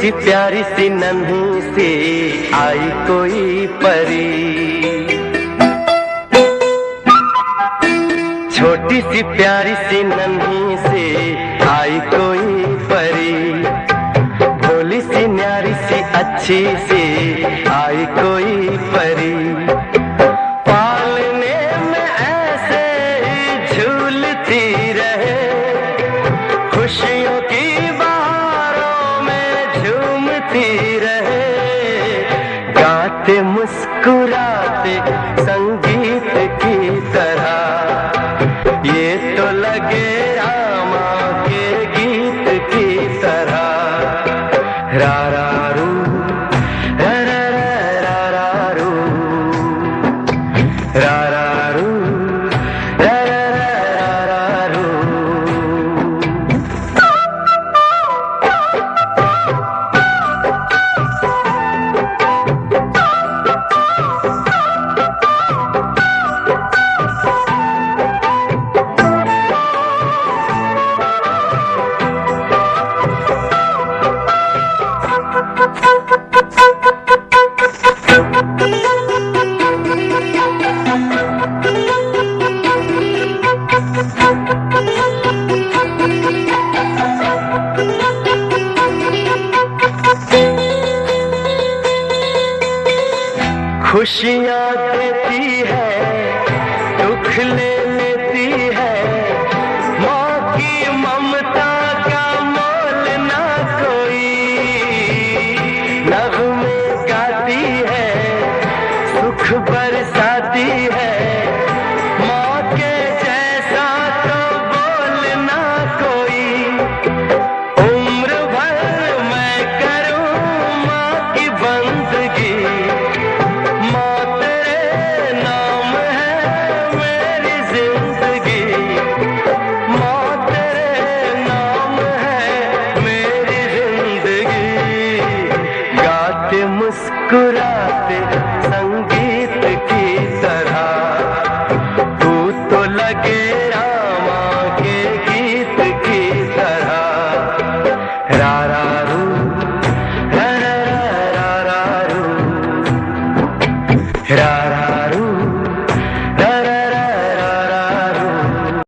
सी प्यारी सी नन्ही सी आई कोई परी, छोटी सी प्यारी सी नन्ही सी आई कोई परी, भोली सी न्यारी सी अच्छी सी आई कोई परी, पालने में ऐसे ही झूलती रहे, खुशियों की बहारों में झूमती रहे, गाते मुस्कुराते संगीत की तरह, ये तो लगे रामा के गीत की तरह। रा रा रू रा रा रा रा रू, रा रा रू रा रा रा रू। खुशियाँ देती है, दुख ले लेती है, माँ की ममता का मोल ना कोई, नग़्मे गाती है, सुख बरसाती है,